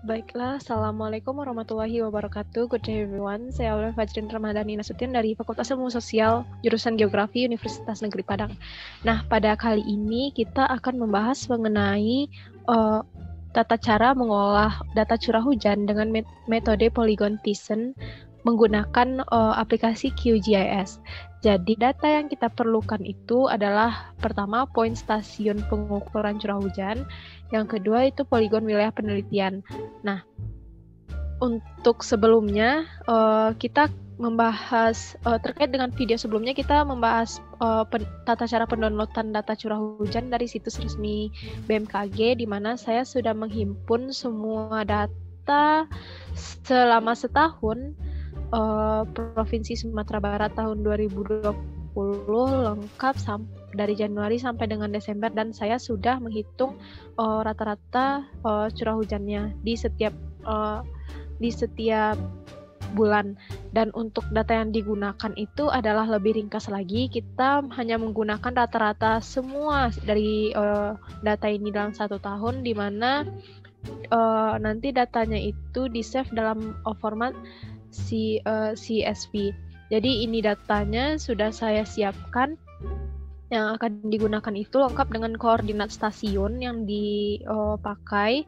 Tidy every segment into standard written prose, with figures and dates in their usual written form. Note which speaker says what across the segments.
Speaker 1: Baiklah, Assalamualaikum warahmatullahi wabarakatuh. Good day everyone. Saya Aula Fajrin Ramadhani Nasution dari Fakultas Ilmu Sosial, jurusan Geografi Universitas Negeri Padang. Nah, pada kali ini kita akan membahas mengenai tata cara mengolah data curah hujan dengan metode Polygon Tizen menggunakan aplikasi QGIS. Jadi data yang kita perlukan itu adalah pertama poin stasiun pengukuran curah hujan, yang kedua itu poligon wilayah penelitian. Nah, untuk sebelumnya kita membahas terkait dengan video sebelumnya kita membahas tata cara pendownloadan data curah hujan dari situs resmi BMKG, di mana saya sudah menghimpun semua data selama setahun Provinsi Sumatera Barat tahun 2020 lengkap dari Januari sampai dengan Desember, dan saya sudah menghitung rata-rata curah hujannya di setiap bulan. Dan untuk data yang digunakan itu adalah lebih ringkas lagi. Kita hanya menggunakan rata-rata semua dari data ini dalam satu tahun, di mana nanti datanya itu di-save dalam format CSV. Jadi ini datanya sudah saya siapkan. Yang akan digunakan itu lengkap dengan koordinat stasiun yang dipakai,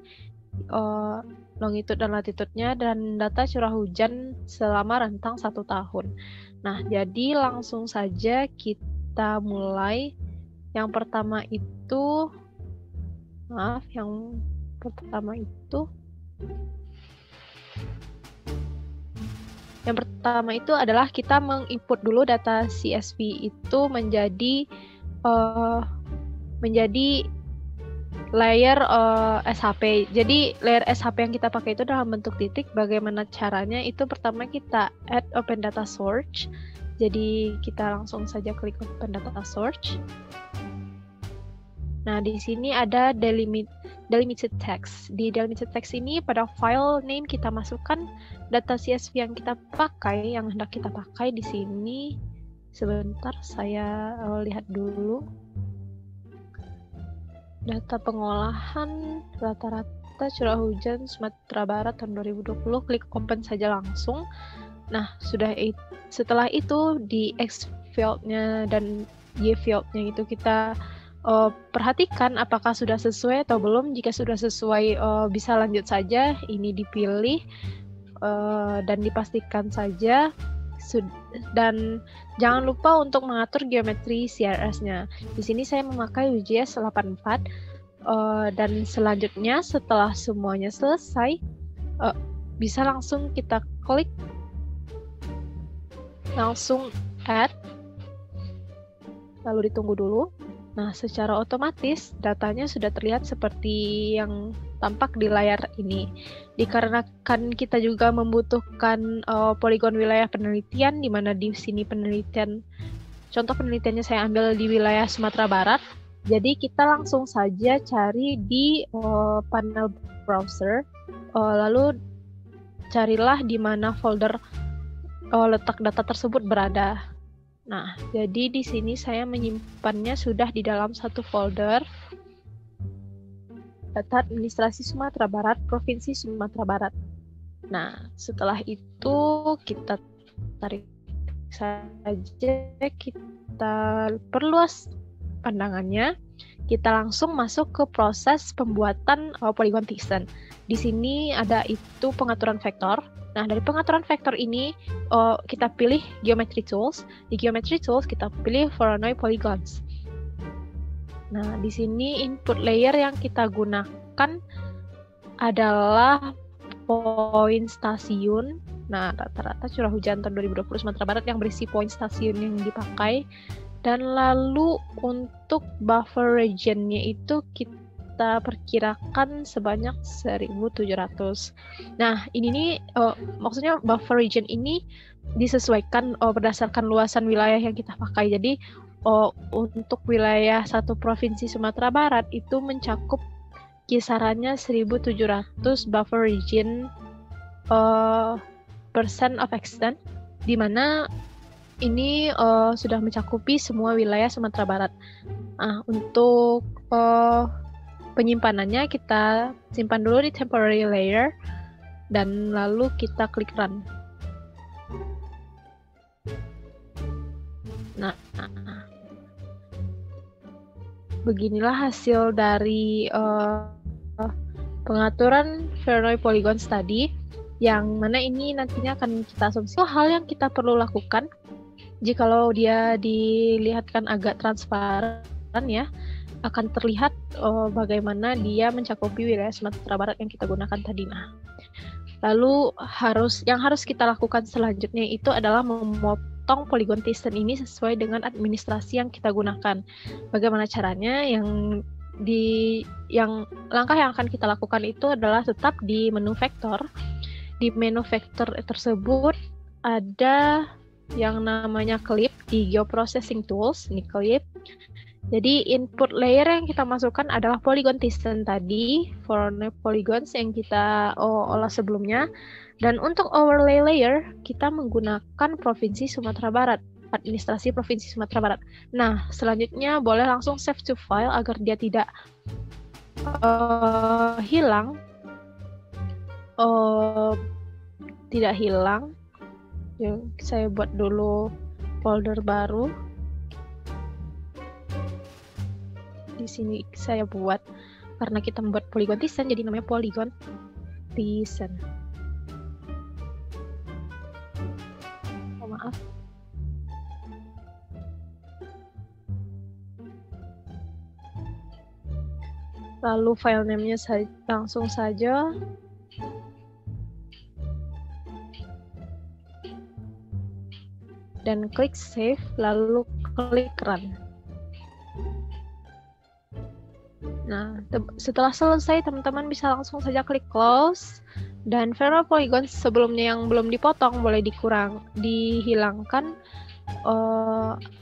Speaker 1: longitude dan latitude-nya, dan data curah hujan selama rentang 1 tahun. Nah, jadi langsung saja kita mulai. Yang pertama itu adalah kita menginput dulu data CSV itu menjadi layer SHP. Jadi layer SHP yang kita pakai itu dalam bentuk titik. Bagaimana caranya? Itu pertama kita add open data source. Jadi kita langsung saja klik open data source. Nah, di sini ada delimited text. Di delimited text ini pada file name kita masukkan data CSV yang kita pakai, yang hendak kita pakai di sini. Sebentar, saya lihat dulu. Data pengolahan rata-rata curah hujan Sumatera Barat tahun 2020, klik open saja langsung. Nah, setelah itu di X field-nya dan Y field-nya itu kita perhatikan apakah sudah sesuai atau belum. Jika sudah sesuai, bisa lanjut saja. Ini dipilih dan dipastikan saja. Dan jangan lupa untuk mengatur geometri CRS-nya. Di sini saya memakai WGS 84. Dan selanjutnya setelah semuanya selesai, bisa langsung kita klik langsung add, lalu ditunggu dulu. Nah, secara otomatis datanya sudah terlihat seperti yang tampak di layar ini. Dikarenakan kita juga membutuhkan poligon wilayah penelitian, di mana di sini contoh penelitiannya saya ambil di wilayah Sumatera Barat. Jadi kita langsung saja cari di panel browser, lalu carilah di mana folder letak data tersebut berada. Nah, jadi di sini saya menyimpannya sudah di dalam satu folder, data administrasi Sumatera Barat, Provinsi Sumatera Barat. Nah, setelah itu kita tarik saja, kita perluas pandangannya, kita langsung masuk ke proses pembuatan Polygon Tizen. Di sini ada itu pengaturan vektor. Nah, dari pengaturan vektor ini kita pilih Geometry Tools. Di Geometry Tools kita pilih Voronoi Polygons. Nah, di sini input layer yang kita gunakan adalah poin stasiun. Nah, rata-rata curah hujan tahun 2020 Sumatera Barat yang berisi poin stasiun yang dipakai. Dan lalu untuk buffer region-nya itu kita perkirakan sebanyak 1.700. Nah, ini nih maksudnya buffer region ini disesuaikan berdasarkan luasan wilayah yang kita pakai. Jadi untuk wilayah satu provinsi Sumatera Barat itu mencakup kisarannya 1.700 buffer region percent of extent, di mana ini sudah mencakupi semua wilayah Sumatera Barat. Nah, untuk penyimpanannya kita simpan dulu di temporary layer dan lalu kita klik run. Nah, beginilah hasil dari pengaturan Voronoi polygons tadi, yang mana ini nantinya akan kita asumsi hal yang kita perlu lakukan jikalau dia dilihatkan agak transparan ya, akan terlihat bagaimana dia mencakupi wilayah Sumatera Barat yang kita gunakan tadi. Nah, lalu yang harus kita lakukan selanjutnya itu adalah memotong polygon Thyssen ini sesuai dengan administrasi yang kita gunakan. Bagaimana caranya? Langkah yang akan kita lakukan itu adalah tetap di menu vektor. Di menu vektor tersebut ada yang namanya clip di Geoprocessing Tools, ini clip. Jadi input layer yang kita masukkan adalah polygon Thyssen tadi, Voronoi polygons yang kita olah sebelumnya. Dan untuk overlay layer, kita menggunakan Provinsi Sumatera Barat, administrasi Provinsi Sumatera Barat. Nah, selanjutnya boleh langsung save to file agar dia tidak hilang. Tidak hilang. Saya buat dulu folder baru. Di sini saya buat, karena kita membuat polygon Thyssen, jadi namanya polygon Thyssen. Oh, maaf. Lalu file name-nya langsung saja. Dan klik save, lalu klik run. Nah, setelah selesai, teman-teman bisa langsung saja klik close. Dan Voronoi polygons sebelumnya yang belum dipotong boleh dihilangkan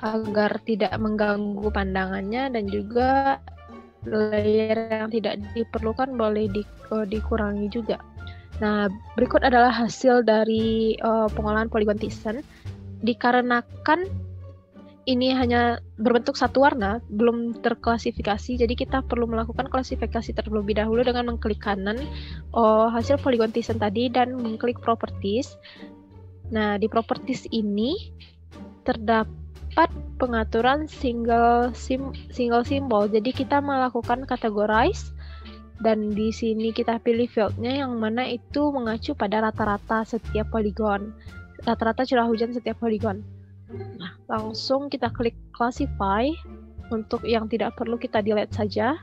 Speaker 1: agar tidak mengganggu pandangannya, dan juga layer yang tidak diperlukan boleh dikurangi juga. Nah, berikut adalah hasil dari pengolahan polygon Thyssen. Dikarenakan ini hanya berbentuk satu warna, belum terklasifikasi, jadi kita perlu melakukan klasifikasi terlebih dahulu dengan mengklik kanan hasil polygon Thyssen tadi dan mengklik properties. Nah, di properties ini terdapat pengaturan single symbol, jadi kita melakukan categorize, dan di sini kita pilih fieldnya yang mana itu mengacu pada rata-rata setiap polygon. Rata-rata curah hujan setiap polygon. Nah, langsung kita klik classify. Untuk yang tidak perlu kita delete saja.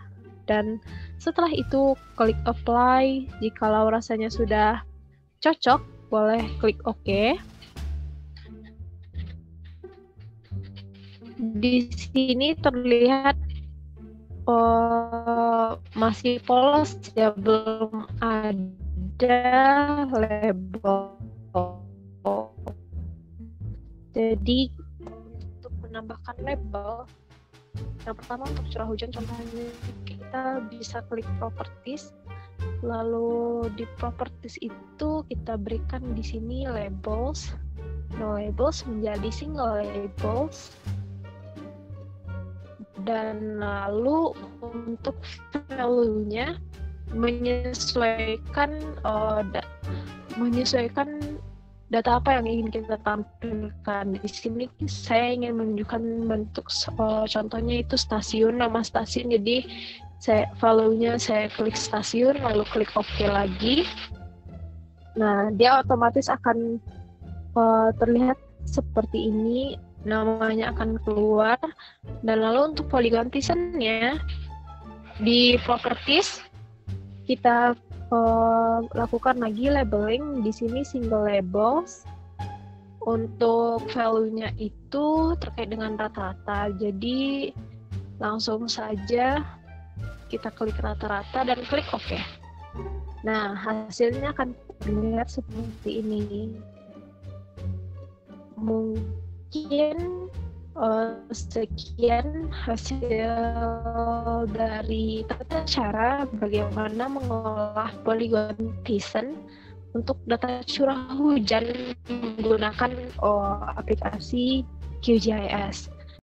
Speaker 1: Dan setelah itu klik apply. Jikalau rasanya sudah cocok, boleh klik OK. Di sini terlihat masih polos ya, belum ada label. Jadi untuk menambahkan label, yang pertama untuk curah hujan contohnya kita bisa klik properties, lalu di properties itu kita berikan di sini labels, no labels menjadi single labels, dan lalu untuk value-nya menyesuaikan data apa yang ingin kita tampilkan. Di sini saya ingin menunjukkan bentuk contohnya itu stasiun, nama stasiun, jadi value-nya saya klik stasiun lalu klik OK lagi. Nah, dia otomatis akan terlihat seperti ini, namanya akan keluar. Dan lalu untuk polygon Thyssen-nya di properties kita lakukan lagi labeling, di sini single labels. Untuk value-nya itu terkait dengan rata-rata, jadi langsung saja kita klik rata-rata dan klik OK. Nah, hasilnya akan terlihat seperti ini. Mungkin sekian hasil dari tata cara bagaimana mengolah polygon Thyssen untuk data curah hujan menggunakan aplikasi QGIS.